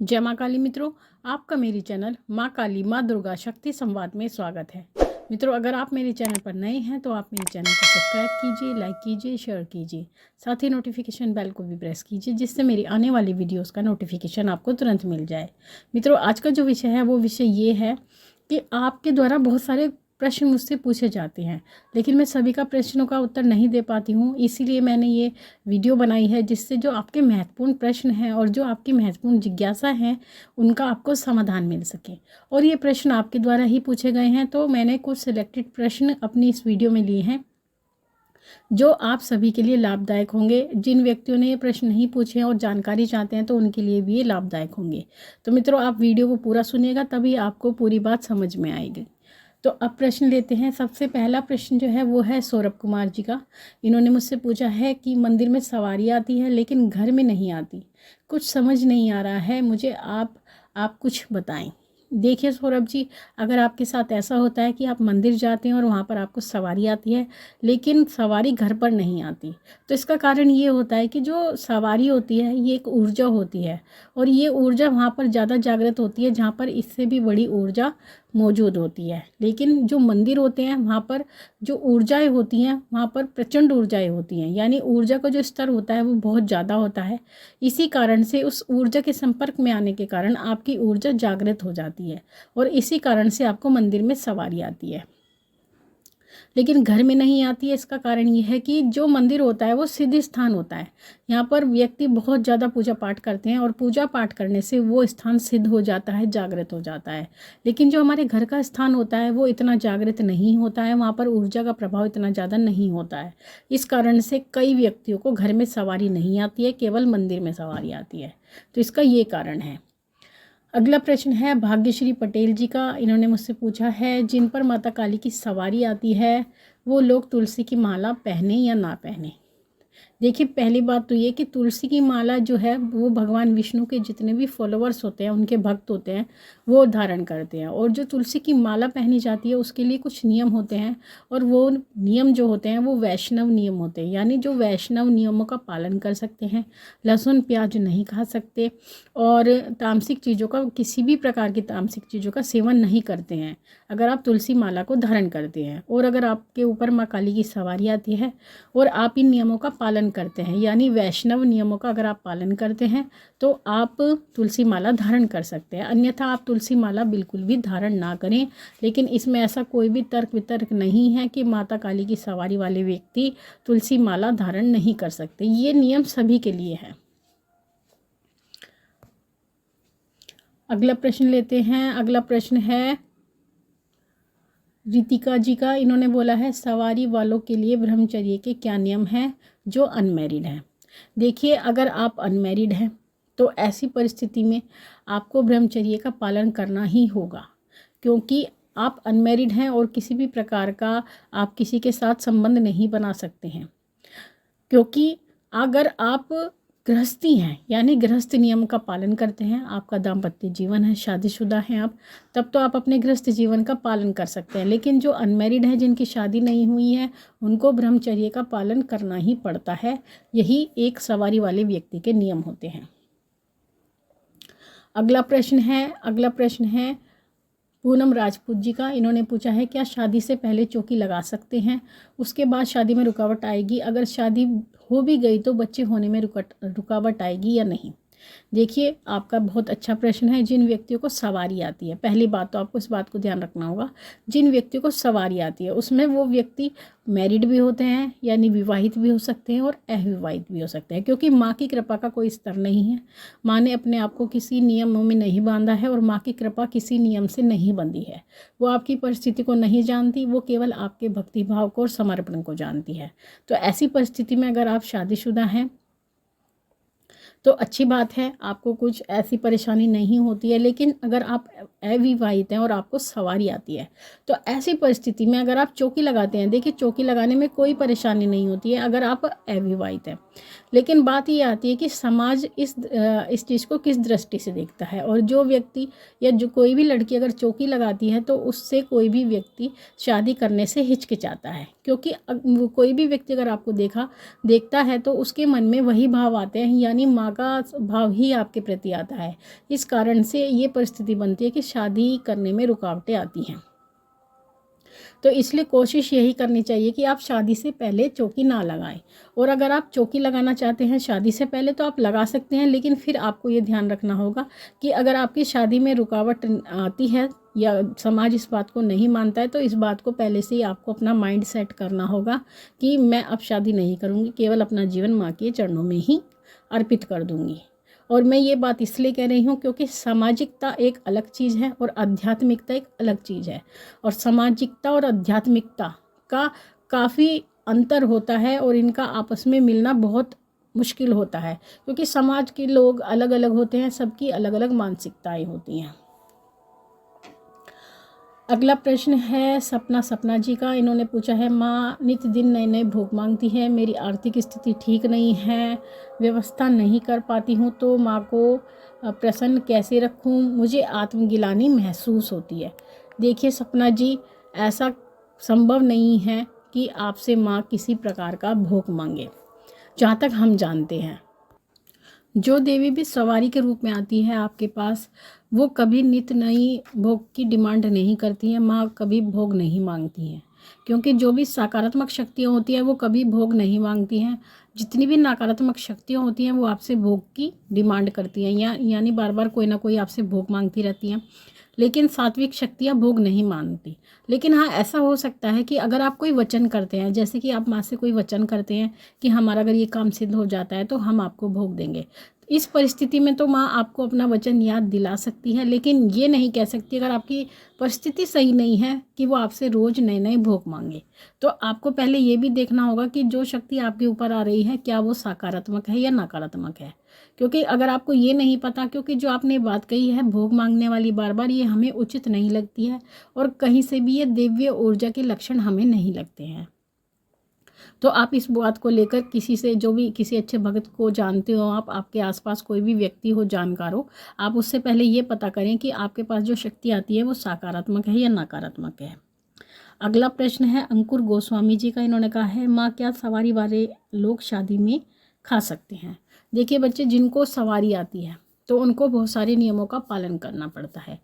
जय माँ काली मित्रों, आपका मेरी चैनल माँ काली माँ दुर्गा शक्ति संवाद में स्वागत है। मित्रों, अगर आप मेरे चैनल पर नए हैं तो आप मेरे चैनल को सब्सक्राइब कीजिए, लाइक कीजिए, शेयर कीजिए। साथ ही नोटिफिकेशन बेल को भी प्रेस कीजिए, जिससे मेरी आने वाली वीडियोस का नोटिफिकेशन आपको तुरंत मिल जाए। मित्रों, आज का जो विषय है वो विषय ये है कि आपके द्वारा बहुत सारे प्रश्न मुझसे पूछे जाते हैं, लेकिन मैं सभी का प्रश्नों का उत्तर नहीं दे पाती हूँ। इसीलिए मैंने ये वीडियो बनाई है, जिससे जो आपके महत्वपूर्ण प्रश्न हैं और जो आपकी महत्वपूर्ण जिज्ञासा हैं उनका आपको समाधान मिल सके। और ये प्रश्न आपके द्वारा ही पूछे गए हैं, तो मैंने कुछ सिलेक्टेड प्रश्न अपनी इस वीडियो में लिए हैं जो आप सभी के लिए लाभदायक होंगे। जिन व्यक्तियों ने ये प्रश्न नहीं पूछे हैं और जानकारी चाहते हैं तो उनके लिए भी ये लाभदायक होंगे। तो मित्रों, आप वीडियो को पूरा सुनिएगा, तभी आपको पूरी बात समझ में आएगी। तो अब प्रश्न लेते हैं। सबसे पहला प्रश्न जो है वो है सौरभ कुमार जी का। इन्होंने मुझसे पूछा है कि मंदिर में सवारी आती है लेकिन घर में नहीं आती, कुछ समझ नहीं आ रहा है मुझे, आप कुछ बताएं। देखिए सौरभ जी, अगर आपके साथ ऐसा होता है कि आप मंदिर जाते हैं और वहाँ पर आपको सवारी आती है लेकिन सवारी घर पर नहीं आती, तो इसका कारण ये होता है कि जो सवारी होती है ये एक ऊर्जा होती है, और ये ऊर्जा वहाँ पर ज़्यादा जागृत होती है जहाँ पर इससे भी बड़ी ऊर्जा मौजूद होती है। लेकिन जो मंदिर होते हैं वहाँ पर जो ऊर्जाएं होती हैं वहाँ पर प्रचंड ऊर्जाएं होती हैं, यानी ऊर्जा का जो स्तर होता है वो बहुत ज़्यादा होता है। इसी कारण से उस ऊर्जा के संपर्क में आने के कारण आपकी ऊर्जा जागृत हो जाती है और इसी कारण से आपको मंदिर में सवारी आती है, लेकिन घर में नहीं आती है। इसका कारण ये है कि जो मंदिर होता है वो सिद्ध स्थान होता है। यहाँ पर व्यक्ति बहुत ज़्यादा पूजा पाठ करते हैं और पूजा पाठ करने से वो स्थान सिद्ध हो जाता है, जागृत हो जाता है। लेकिन जो हमारे घर का स्थान होता है वो इतना जागृत नहीं होता है, वहाँ पर ऊर्जा का प्रभाव इतना ज़्यादा नहीं होता है। इस कारण से कई व्यक्तियों को घर में सवारी नहीं आती है, केवल मंदिर में सवारी आती है। तो इसका ये कारण है। अगला प्रश्न है भाग्यश्री पटेल जी का। इन्होंने मुझसे पूछा है, जिन पर माता काली की सवारी आती है वो लोग तुलसी की माला पहने या ना पहने। देखिए, पहली बात तो ये कि तुलसी की माला जो है वो भगवान विष्णु के जितने भी फॉलोअर्स होते हैं, उनके भक्त होते हैं, वो धारण करते हैं। और जो तुलसी की माला पहनी जाती है उसके लिए कुछ नियम होते हैं, और वो नियम जो होते हैं वो वैष्णव नियम होते हैं, यानी जो वैष्णव नियमों का पालन कर सकते हैं। लहसुन प्याज नहीं खा सकते और तामसिक चीज़ों का, किसी भी प्रकार की तामसिक चीज़ों का सेवन नहीं करते हैं अगर आप तुलसी माला को धारण करते हैं। और अगर आपके ऊपर माँ काली की सवारी आती है और आप इन नियमों का पालन करते हैं, यानी वैष्णव नियमों का अगर आप पालन करते हैं, तो आप तुलसी माला धारण कर सकते हैं। अन्यथा आप तुलसी माला बिल्कुल भी धारण ना करें। लेकिन इसमें ऐसा कोई भी तर्क वितर्क नहीं है कि माता काली की सवारी वाले व्यक्ति तुलसी माला धारण नहीं कर सकते। ये नियम सभी के लिए है। अगला प्रश्न लेते हैं। अगला प्रश्न है रितिका जी का। इन्होंने बोला है, सवारी वालों के लिए ब्रह्मचर्य के क्या नियम हैं जो अनमैरिड हैं। देखिए, अगर आप अनमैरिड हैं तो ऐसी परिस्थिति में आपको ब्रह्मचर्य का पालन करना ही होगा, क्योंकि आप अनमैरिड हैं और किसी भी प्रकार का आप किसी के साथ संबंध नहीं बना सकते हैं। क्योंकि अगर आप गृहस्थी हैं, यानी गृहस्थ नियम का पालन करते हैं, आपका दाम्पत्य जीवन है, शादीशुदा हैं आप, तब तो आप अपने गृहस्थ जीवन का पालन कर सकते हैं। लेकिन जो अनमैरिड हैं, जिनकी शादी नहीं हुई है, उनको ब्रह्मचर्य का पालन करना ही पड़ता है। यही एक सवारी वाले व्यक्ति के नियम होते हैं। अगला प्रश्न है पूनम राजपूत जी का। इन्होंने पूछा है, क्या शादी से पहले चौकी लगा सकते हैं, उसके बाद शादी में रुकावट आएगी, अगर शादी हो भी गई तो बच्चे होने में रुकावट आएगी या नहीं। देखिए, आपका बहुत अच्छा प्रश्न है। जिन व्यक्तियों को सवारी आती है, पहली बात तो आपको इस बात को ध्यान रखना होगा, जिन व्यक्तियों को सवारी आती है उसमें वो व्यक्ति मैरिड भी होते हैं, यानी विवाहित भी हो सकते हैं और अविवाहित भी हो सकते हैं, क्योंकि माँ की कृपा का कोई स्तर नहीं है। माँ ने अपने आप को किसी नियमों में नहीं बांधा है और माँ की कृपा किसी नियम से नहीं बंधी है। वो आपकी परिस्थिति को नहीं जानती, वो केवल आपके भक्ति भाव को और समर्पण को जानती है। तो ऐसी परिस्थिति में अगर आप शादीशुदा हैं तो अच्छी बात है, आपको कुछ ऐसी परेशानी नहीं होती है। लेकिन अगर आप अविवाहित हैं और आपको सवारी आती है, तो ऐसी परिस्थिति में अगर आप चौकी लगाते हैं, देखिए चौकी लगाने में कोई परेशानी नहीं होती है अगर आप अविवाहित हैं। लेकिन बात ये आती है कि समाज इस चीज़ को किस दृष्टि से देखता है। और जो व्यक्ति या जो कोई भी लड़की अगर चौकी लगाती है तो उससे कोई भी व्यक्ति शादी करने से हिचकिचाता है, क्योंकि कोई भी व्यक्ति अगर आपको देखता है तो उसके मन में वही भाव आते हैं, यानी माँ का भाव ही आपके प्रति आता है। इस कारण से ये परिस्थिति बनती है कि शादी करने में रुकावटें आती हैं। तो इसलिए कोशिश यही करनी चाहिए कि आप शादी से पहले चौकी ना लगाएं। और अगर आप चौकी लगाना चाहते हैं शादी से पहले तो आप लगा सकते हैं, लेकिन फिर आपको ये ध्यान रखना होगा कि अगर आपकी शादी में रुकावट आती है या समाज इस बात को नहीं मानता है, तो इस बात को पहले से ही आपको अपना माइंड सेट करना होगा कि मैं अब शादी नहीं करूँगी, केवल अपना जीवन माँ के चरणों में ही अर्पित कर दूँगी। और मैं ये बात इसलिए कह रही हूँ क्योंकि सामाजिकता एक अलग चीज़ है और आध्यात्मिकता एक अलग चीज़ है, और सामाजिकता और आध्यात्मिकता का काफ़ी अंतर होता है और इनका आपस में मिलना बहुत मुश्किल होता है, क्योंकि समाज के लोग अलग अलग होते हैं, सबकी अलग अलग मानसिकताएं होती हैं। अगला प्रश्न है सपना जी का। इन्होंने पूछा है, माँ नित्य दिन नए नए भोग मांगती है, मेरी आर्थिक स्थिति ठीक नहीं है, व्यवस्था नहीं कर पाती हूँ, तो माँ को प्रसन्न कैसे रखूँ, मुझे आत्मगिलानी महसूस होती है। देखिए सपना जी, ऐसा संभव नहीं है कि आपसे माँ किसी प्रकार का भोग मांगे। जहाँ तक हम जानते हैं, जो देवी भी सवारी के रूप में आती है आपके पास, वो कभी नित्य नई भोग की डिमांड नहीं करती हैं। माँ कभी भोग नहीं मांगती हैं, क्योंकि जो भी सकारात्मक शक्तियाँ होती हैं वो कभी भोग नहीं मांगती हैं। जितनी भी नकारात्मक शक्तियाँ होती हैं वो आपसे भोग की डिमांड करती हैं, यानी बार बार कोई ना कोई आपसे भोग मांगती रहती हैं। लेकिन सात्विक शक्तियाँ भोग नहीं मानती। लेकिन हाँ, ऐसा हो सकता है कि अगर आप कोई वचन करते हैं, जैसे कि आप माँ से कोई वचन करते हैं कि हमारा अगर ये काम सिद्ध हो जाता है तो हम आपको भोग देंगे, इस परिस्थिति में तो माँ आपको अपना वचन याद दिला सकती है, लेकिन ये नहीं कह सकती अगर आपकी परिस्थिति सही नहीं है कि वो आपसे रोज़ नए नए भोग मांगे। तो आपको पहले ये भी देखना होगा कि जो शक्ति आपके ऊपर आ रही है क्या वो सकारात्मक है या नकारात्मक है। क्योंकि अगर आपको ये नहीं पता, क्योंकि जो आपने बात कही है भोग मांगने वाली बार बार, ये हमें उचित नहीं लगती है और कहीं से भी ये दिव्य ऊर्जा के लक्षण हमें नहीं लगते हैं। तो आप इस बात को लेकर किसी से, जो भी किसी अच्छे भक्त को जानते हो आप, आपके आसपास कोई भी व्यक्ति हो जानकार हो, आप उससे पहले ये पता करें कि आपके पास जो शक्ति आती है वो सकारात्मक है या नकारात्मक है। अगला प्रश्न है अंकुर गोस्वामी जी का। इन्होंने कहा है, माँ क्या सवारी वाले लोग शादी में खा सकते हैं? देखिए बच्चे, जिनको सवारी आती है तो उनको बहुत सारे नियमों का पालन करना पड़ता है,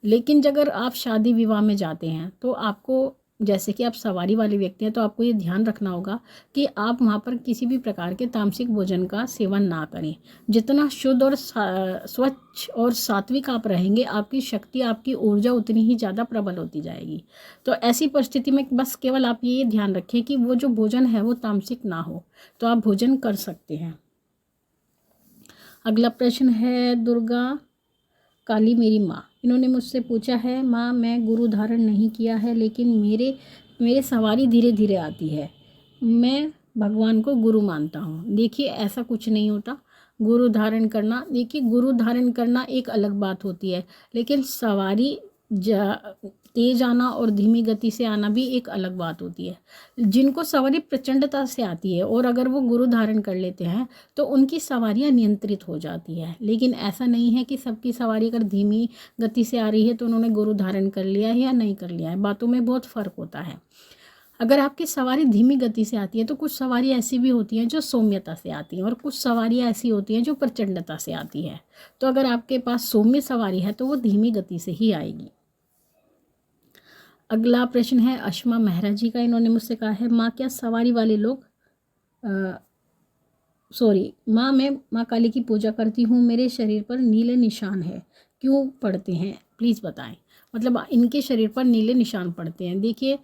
लेकिन अगर आप शादी विवाह में जाते हैं तो आपको, जैसे कि आप सवारी वाले व्यक्ति हैं, तो आपको ये ध्यान रखना होगा कि आप वहाँ पर किसी भी प्रकार के तामसिक भोजन का सेवन ना करें। जितना शुद्ध और स्वच्छ और सात्विक आप रहेंगे, आपकी शक्ति, आपकी ऊर्जा उतनी ही ज़्यादा प्रबल होती जाएगी। तो ऐसी परिस्थिति में बस केवल आप ये ध्यान रखें कि वो जो भोजन है वो तामसिक ना हो, तो आप भोजन कर सकते हैं। अगला प्रश्न है दुर्गा काली मेरी माँ। इन्होंने मुझसे पूछा है, माँ मैं गुरु धारण नहीं किया है, लेकिन मेरे सवारी धीरे धीरे आती है, मैं भगवान को गुरु मानता हूँ। देखिए ऐसा कुछ नहीं होता। गुरु धारण करना, देखिए गुरु धारण करना एक अलग बात होती है, लेकिन सवारी तेज आना और धीमी गति से आना भी एक अलग बात होती है। जिनको सवारी प्रचंडता से आती है और अगर वो गुरु धारण कर लेते हैं तो उनकी सवारियां नियंत्रित हो जाती है। लेकिन ऐसा नहीं है कि सबकी सवारी अगर धीमी गति से आ रही है तो उन्होंने गुरु धारण कर लिया है या नहीं कर लिया है, बातों में बहुत फ़र्क होता है। अगर आपकी सवारी धीमी गति से आती है तो कुछ सवारी ऐसी भी होती हैं जो सौम्यता से आती हैं और कुछ सवारियाँ ऐसी होती हैं जो प्रचंडता से आती है। तो अगर आपके पास सौम्य सवारी है तो वो धीमी गति से ही आएगी। अगला प्रश्न है अश्मा मेहरा जी का। इन्होंने मुझसे कहा है, माँ क्या सवारी वाले लोग माँ मैं माँ काली की पूजा करती हूँ, मेरे शरीर पर नीले निशान है, क्यों पड़ते हैं प्लीज़ बताएं। मतलब इनके शरीर पर नीले निशान पड़ते हैं। देखिए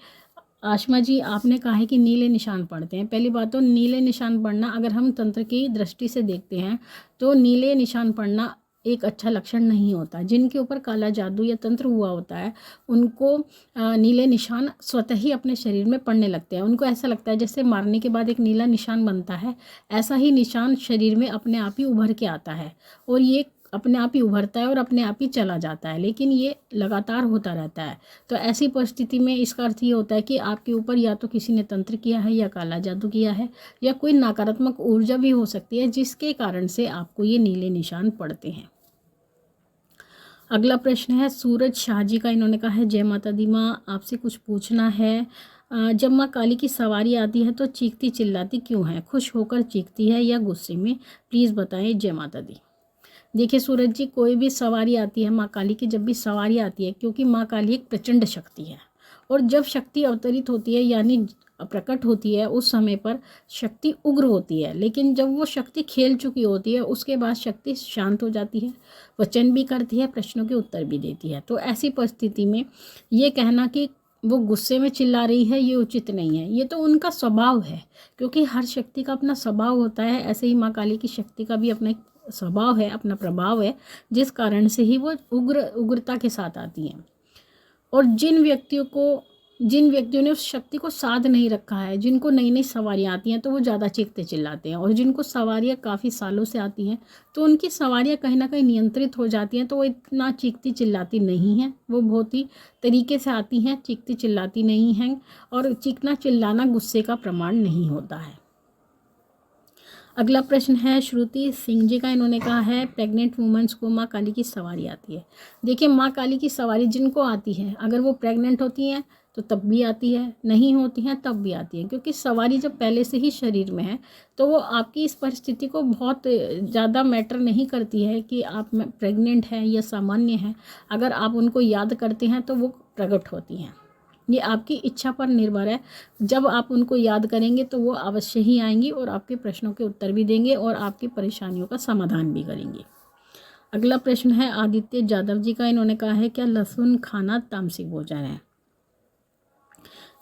आशमा जी, आपने कहा है कि नीले निशान पड़ते हैं। पहली बात तो नीले निशान पड़ना, अगर हम तंत्र की दृष्टि से देखते हैं तो नीले निशान पड़ना एक अच्छा लक्षण नहीं होता। जिनके ऊपर काला जादू या तंत्र हुआ होता है उनको नीले निशान स्वतः ही अपने शरीर में पड़ने लगते हैं। उनको ऐसा लगता है जैसे मारने के बाद एक नीला निशान बनता है, ऐसा ही निशान शरीर में अपने आप ही उभर के आता है। और ये अपने आप ही उभरता है और अपने आप ही चला जाता है, लेकिन ये लगातार होता रहता है। तो ऐसी परिस्थिति में इसका अर्थ ये होता है कि आपके ऊपर या तो किसी ने तंत्र किया है या काला जादू किया है या कोई नकारात्मक ऊर्जा भी हो सकती है, जिसके कारण से आपको ये नीले निशान पड़ते हैं। अगला प्रश्न है सूरज शाह जी का। इन्होंने कहा है, जय माता दी माँ, आपसे कुछ पूछना है। जब माँ काली की सवारी आती है तो चीखती चिल्लाती क्यों है? खुश होकर चीखती है या गुस्से में? प्लीज़ बताएं, जय माता दी। देखिए सूरज जी, कोई भी सवारी आती है माँ काली की, जब भी सवारी आती है, क्योंकि माँ काली एक प्रचंड शक्ति है, और जब शक्ति अवतरित होती है यानी प्रकट होती है, उस समय पर शक्ति उग्र होती है। लेकिन जब वो शक्ति खेल चुकी होती है, उसके बाद शक्ति शांत हो जाती है, वचन भी करती है, प्रश्नों के उत्तर भी देती है। तो ऐसी परिस्थिति में ये कहना कि वो गुस्से में चिल्ला रही है, ये उचित नहीं है। ये तो उनका स्वभाव है, क्योंकि हर शक्ति का अपना स्वभाव होता है। ऐसे ही माँ काली की शक्ति का भी अपना एक स्वभाव है, अपना प्रभाव है, जिस कारण से ही वो उग्रता के साथ आती हैं। और जिन व्यक्तियों ने उस शक्ति को साध नहीं रखा है, जिनको नई नई सवारियाँ आती हैं, तो वो ज़्यादा चीखते चिल्लाते हैं। और जिनको सवारियाँ काफ़ी सालों से आती हैं, तो उनकी सवारियाँ कहीं ना कहीं नियंत्रित हो जाती हैं, तो वो इतना चीखती चिल्लाती नहीं हैं। वो बहुत ही तरीके से आती हैं, चीखती चिल्लाती नहीं हैं। और चीखना चिल्लाना गुस्से का प्रमाण नहीं होता है। अगला प्रश्न है श्रुति सिंह जी का। इन्होंने कहा है, प्रेग्नेंट वुमेन्स को माँ काली की सवारी आती है। देखिए माँ काली की सवारी जिनको आती है, अगर वो प्रेग्नेंट होती हैं तो तब भी आती है, नहीं होती हैं तब भी आती है, क्योंकि सवारी जब पहले से ही शरीर में है तो वो आपकी इस परिस्थिति को बहुत ज़्यादा मैटर नहीं करती है कि आप प्रेग्नेंट हैं या सामान्य हैं। अगर आप उनको याद करते हैं तो वो प्रकट होती हैं। ये आपकी इच्छा पर निर्भर है। जब आप उनको याद करेंगे तो वो अवश्य ही आएंगी और आपके प्रश्नों के उत्तर भी देंगे और आपकी परेशानियों का समाधान भी करेंगे। अगला प्रश्न है आदित्य जादव जी का। इन्होंने कहा है, क्या लहसुन खाना तामसिक भोजन है?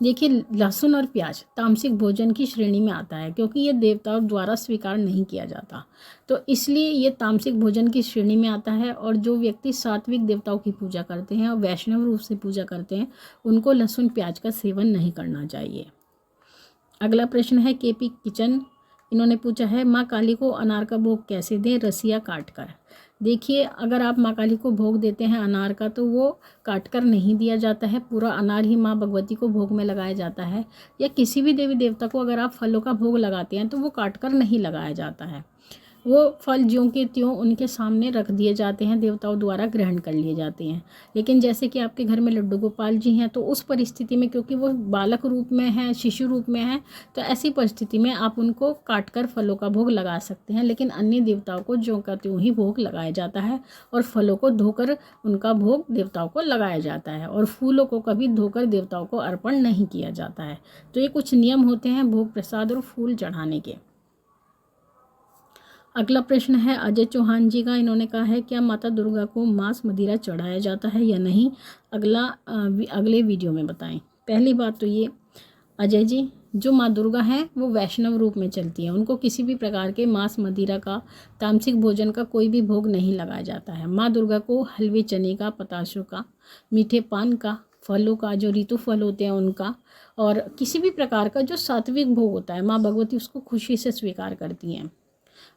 देखिए लहसुन और प्याज तामसिक भोजन की श्रेणी में आता है, क्योंकि ये देवताओं द्वारा स्वीकार नहीं किया जाता, तो इसलिए ये तामसिक भोजन की श्रेणी में आता है। और जो व्यक्ति सात्विक देवताओं की पूजा करते हैं और वैष्णव रूप से पूजा करते हैं, उनको लहसुन प्याज का सेवन नहीं करना चाहिए। अगला प्रश्न है केपी किचन। इन्होंने पूछा है, माँ काली को अनार का भोग कैसे दें? रसिया काट कर। देखिए अगर आप माँ काली को भोग देते हैं अनार का, तो वो काट कर नहीं दिया जाता है, पूरा अनार ही माँ भगवती को भोग में लगाया जाता है। या किसी भी देवी देवता को अगर आप फलों का भोग लगाते हैं तो वो काट कर नहीं लगाया जाता है। वो फल ज्यों के त्यों उनके सामने रख दिए जाते हैं, देवताओं द्वारा ग्रहण कर लिए जाते हैं। लेकिन जैसे कि आपके घर में लड्डू गोपाल जी हैं, तो उस परिस्थिति में क्योंकि वो बालक रूप में हैं, शिशु रूप में हैं, तो ऐसी परिस्थिति में आप उनको काट कर फलों का भोग लगा सकते हैं। लेकिन अन्य देवताओं को ज्यों का त्यों ही भोग लगाया जाता है और फलों को धोकर उनका भोग देवताओं को लगाया जाता है, और फूलों को कभी धोकर देवताओं को अर्पण नहीं किया जाता है। तो ये कुछ नियम होते हैं भोग प्रसाद और फूल चढ़ाने के। अगला प्रश्न है अजय चौहान जी का। इन्होंने कहा है, क्या माता दुर्गा को मांस मदिरा चढ़ाया जाता है या नहीं? अगले वीडियो में बताएं। पहली बात तो ये अजय जी, जो माँ दुर्गा हैं वो वैष्णव रूप में चलती हैं, उनको किसी भी प्रकार के मांस मदिरा का, तामसिक भोजन का कोई भी भोग नहीं लगाया जाता है। माँ दुर्गा को हलवे चने का, पताशों का, मीठे पान का, फलों का, जो ऋतु फल होते हैं उनका, और किसी भी प्रकार का जो सात्विक भोग होता है, माँ भगवती उसको खुशी से स्वीकार करती हैं।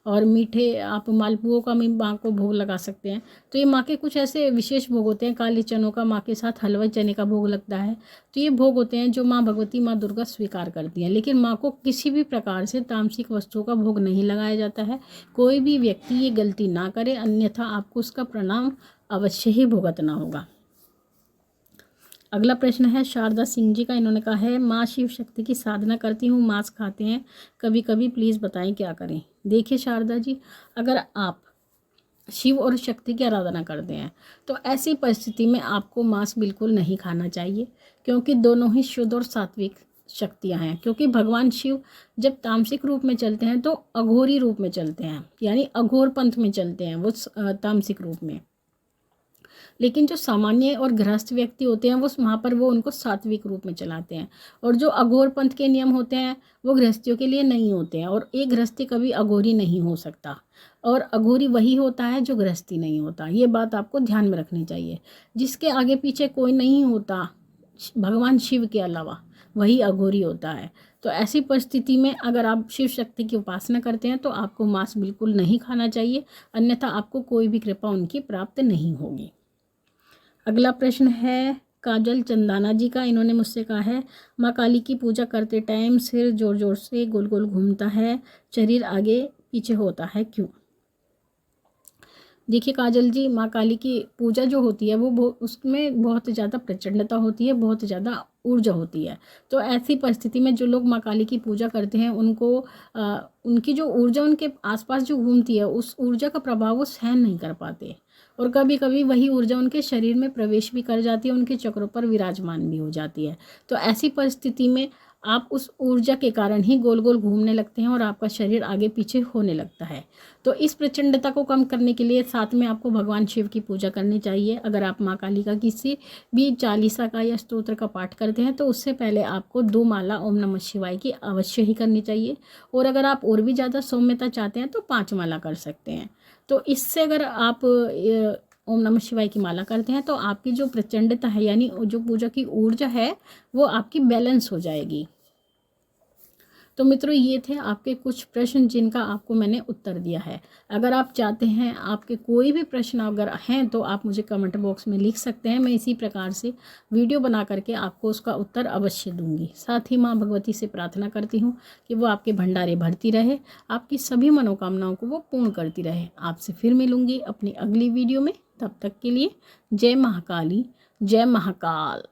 और मीठे आप मालपुओं का भी माँ को भोग लगा सकते हैं। तो ये माँ के कुछ ऐसे विशेष भोग होते हैं। काले चनों का माँ के साथ हलवा चने का भोग लगता है। तो ये भोग होते हैं जो माँ भगवती, माँ दुर्गा स्वीकार करती हैं। लेकिन माँ को किसी भी प्रकार से तामसिक वस्तुओं का भोग नहीं लगाया जाता है। कोई भी व्यक्ति ये गलती ना करे, अन्यथा आपको उसका परिणाम अवश्य ही भुगतना होगा। अगला प्रश्न है शारदा सिंह जी का। इन्होंने कहा है, माँ शिव शक्ति की साधना करती हूँ, मांस खाते हैं कभी कभी, प्लीज़ बताएं क्या करें? देखिए शारदा जी, अगर आप शिव और शक्ति की आराधना करते हैं तो ऐसी परिस्थिति में आपको मांस बिल्कुल नहीं खाना चाहिए, क्योंकि दोनों ही शुद्ध और सात्विक शक्तियाँ हैं। क्योंकि भगवान शिव जब तामसिक रूप में चलते हैं तो अघोरी रूप में चलते हैं, यानी अघोर पंथ में चलते हैं वो तामसिक रूप में। लेकिन जो सामान्य और गृहस्थ व्यक्ति होते हैं वो वहाँ पर वो उनको सात्विक रूप में चलाते हैं। और जो अघोर पंथ के नियम होते हैं वो गृहस्थियों के लिए नहीं होते हैं, और एक गृहस्थी कभी अघोरी नहीं हो सकता, और अघोरी वही होता है जो गृहस्थी नहीं होता। ये बात आपको ध्यान में रखनी चाहिए। जिसके आगे पीछे कोई नहीं होता भगवान शिव के अलावा, वही अघोरी होता है। तो ऐसी परिस्थिति में अगर आप शिव शक्ति की उपासना करते हैं तो आपको मांस बिल्कुल नहीं खाना चाहिए, अन्यथा आपको कोई भी कृपा उनकी प्राप्त नहीं होगी। अगला प्रश्न है काजल चंदाना जी का। इन्होंने मुझसे कहा है, माँ काली की पूजा करते टाइम सिर जोर जोर से गोल गोल घूमता है, शरीर आगे पीछे होता है, क्यों? देखिए काजल जी, माँ काली की पूजा जो होती है वो उसमें बहुत ज़्यादा प्रचंडता होती है, बहुत ज़्यादा ऊर्जा होती है। तो ऐसी परिस्थिति में जो लोग माँ काली की पूजा करते हैं उनको उनकी जो ऊर्जा उनके आसपास जो घूमती है उस ऊर्जा का प्रभाव वो सहन नहीं कर पाते, और कभी कभी वही ऊर्जा उनके शरीर में प्रवेश भी कर जाती है, उनके चक्रों पर विराजमान भी हो जाती है। तो ऐसी परिस्थिति में आप उस ऊर्जा के कारण ही गोल गोल घूमने लगते हैं और आपका शरीर आगे पीछे होने लगता है। तो इस प्रचंडता को कम करने के लिए साथ में आपको भगवान शिव की पूजा करनी चाहिए। अगर आप माँ काली का किसी भी चालीसा का या स्तोत्र का पाठ करते हैं तो उससे पहले आपको 2 माला ओम नमः शिवाय की अवश्य ही करनी चाहिए, और अगर आप और भी ज़्यादा सौम्यता चाहते हैं तो 5 माला कर सकते हैं। तो इससे अगर आप ओम नमः शिवाय की माला करते हैं तो आपकी जो प्रचंडता है यानी जो पूजा की ऊर्जा है वो आपकी बैलेंस हो जाएगी। तो मित्रों, ये थे आपके कुछ प्रश्न जिनका आपको मैंने उत्तर दिया है। अगर आप चाहते हैं आपके कोई भी प्रश्न अगर हैं तो आप मुझे कमेंट बॉक्स में लिख सकते हैं, मैं इसी प्रकार से वीडियो बना करके आपको उसका उत्तर अवश्य दूंगी। साथ ही माँ भगवती से प्रार्थना करती हूँ कि वो आपके भंडारे भरती रहे, आपकी सभी मनोकामनाओं को वो पूर्ण करती रहे। आपसे फिर मिलूंगी अपनी अगली वीडियो में, तब तक के लिए जय महाकाली, जय महाकाल।